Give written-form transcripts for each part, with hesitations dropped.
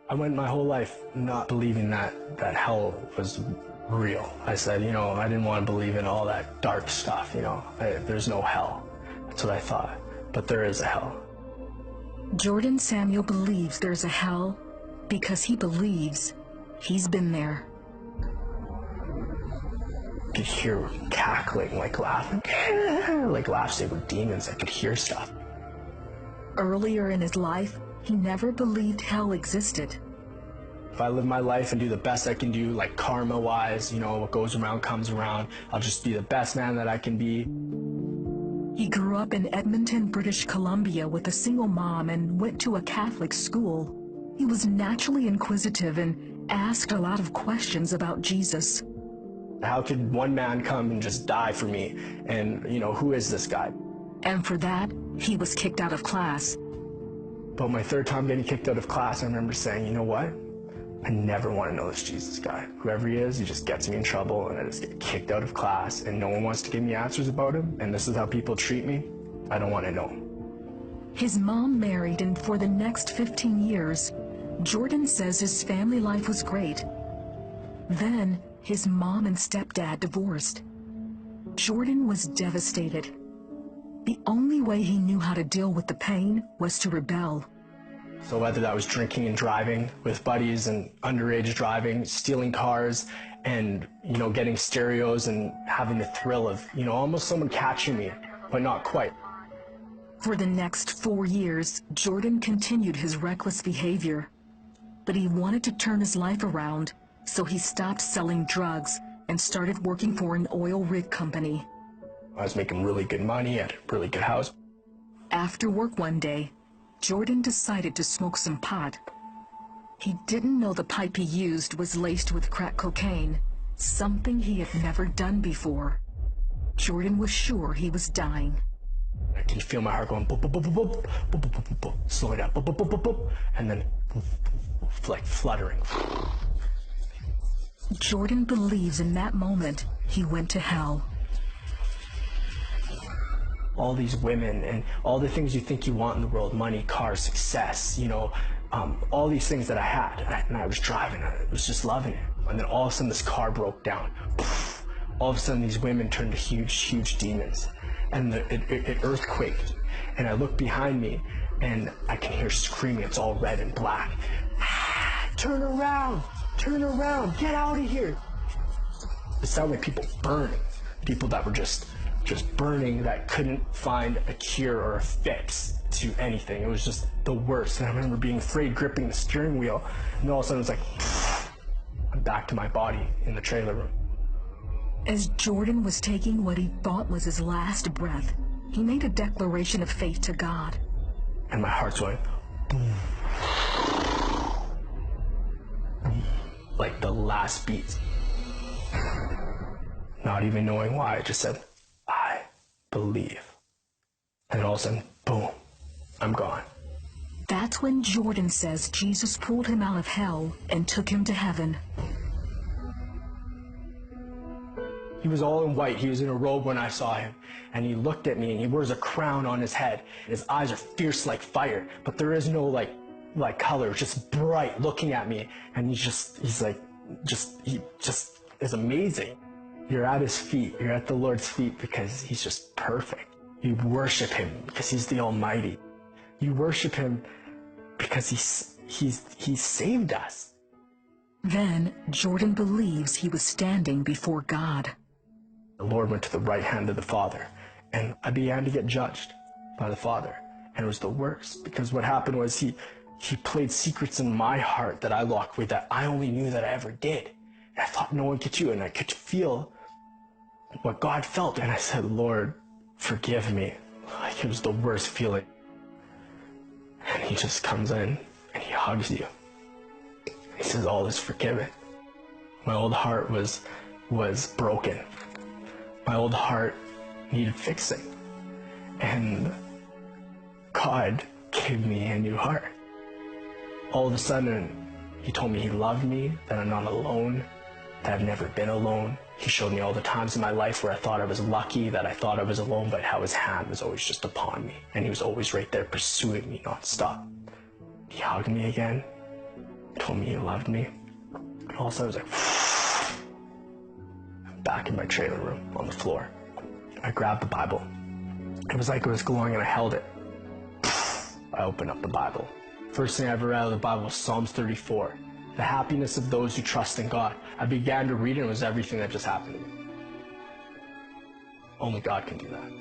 I went my whole life not believing that hell was real. I said, I didn't want to believe in all that dark stuff, there's no hell. That's what I thought. But there is a hell. Jordan Samuel believes there's a hell because he believes he's been there. I could hear cackling, like laughing, like laughs. They were demons. I could hear stuff. Earlier in his life, he never believed hell existed. If I live my life and do the best I can do, like karma-wise, what goes around comes around, I'll just be the best man that I can be. He grew up in Edmonton, British Columbia with a single mom and went to a Catholic school. He was naturally inquisitive and asked a lot of questions about Jesus. How could one man come and just die for me? And, who is this guy? And for that, he was kicked out of class. But my third time getting kicked out of class, I remember saying, you know what? I never want to know this Jesus guy. Whoever he is, he just gets me in trouble, and I just get kicked out of class, and no one wants to give me answers about him, and this is how people treat me. I don't want to know. His mom married, and for the next 15 years, Jordan says his family life was great. Then, his mom and stepdad divorced. Jordan was devastated. The only way he knew how to deal with the pain was to rebel. So whether that was drinking and driving with buddies and underage driving, stealing cars, and, getting stereos and having the thrill of, almost someone catching me, but not quite. For the next 4 years, Jordan continued his reckless behavior. But he wanted to turn his life around, so he stopped selling drugs and started working for an oil rig company. I was making really good money at a really good house. After work one day, Jordan decided to smoke some pot. He didn't know the pipe he used was laced with crack cocaine, something he had never done before. Jordan was sure he was dying. I can feel my heart going boop, boop, boop, boop, boop, boop, boop, boop, boop, slowing down, boop, boop, boop, boop, boop, and then like fluttering. Jordan believes in that moment he went to hell. All these women and all the things you think you want in the world, money, cars, success, all these things that I had, and I was driving, I was just loving it. And then all of a sudden this car broke down. All of a sudden these women turned to huge, huge demons. And it earthquaked. And I look behind me and I can hear screaming, it's all red and black. Turn around, get out of here. It sounded like people burning, people that were just burning, that couldn't find a cure or a fix to anything. It was just the worst. And I remember being afraid, gripping the steering wheel, and all of a sudden it was like, I'm back to my body in the trailer room. As Jordan was taking what he thought was his last breath, he made a declaration of faith to God. And my heart's going, boom, like the last beat. Not even knowing why, I just said, I believe. And all of a sudden, boom, I'm gone. That's when Jordan says Jesus pulled him out of hell and took him to heaven. He was all in white. He was in a robe when I saw him. And he looked at me, and he wears a crown on his head. His eyes are fierce like fire, but there is no like color, just bright looking at me. And he just is amazing. You're at his feet. You're at the Lord's feet because he's just perfect. You worship him because he's the Almighty. You worship him because he's saved us. Then Jordan believes he was standing before God. The Lord went to the right hand of the Father, and I began to get judged by the Father. And it was the worst, because what happened was he played secrets in my heart that I locked away that I only knew that I ever did. And I thought no one could do, and I could feel what God felt. And I said, Lord, forgive me. Like, it was the worst feeling. And he just comes in and he hugs you. He says, all is forgiven. My old heart was broken. My old heart needed fixing. And God gave me a new heart. All of a sudden, he told me he loved me, that I'm not alone, that I've never been alone. He showed me all the times in my life where I thought I was lucky, that I thought I was alone, but how his hand was always just upon me. And he was always right there pursuing me nonstop. He hugged me again, told me he loved me. And also I was like, back in my trailer room on the floor. I grabbed the Bible. It was like it was glowing and I held it. I opened up the Bible. First thing I ever read out of the Bible was Psalms 34. The happiness of those who trust in God. I began to read it and it was everything that just happened to me. Only God can do that.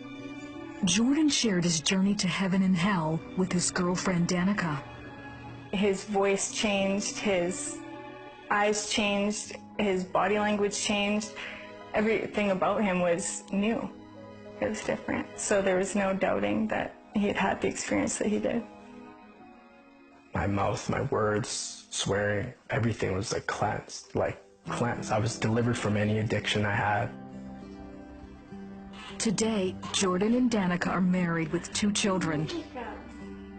Jordan shared his journey to heaven and hell with his girlfriend Danica. His voice changed, his eyes changed, his body language changed. Everything about him was new. It was different. So there was no doubting that he had had the experience that he did. My mouth, my words, swearing, everything was like cleansed. I was delivered from any addiction I had. Today, Jordan and Danica are married with 2 children.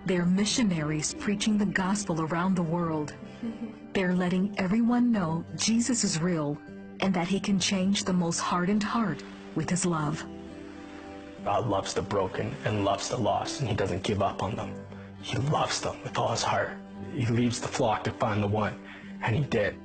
They're missionaries preaching the gospel around the world. They're letting everyone know Jesus is real and that he can change the most hardened heart with his love. God loves the broken and loves the lost, and he doesn't give up on them. He loves them with all his heart. He leaves the flock to find the one, and he did.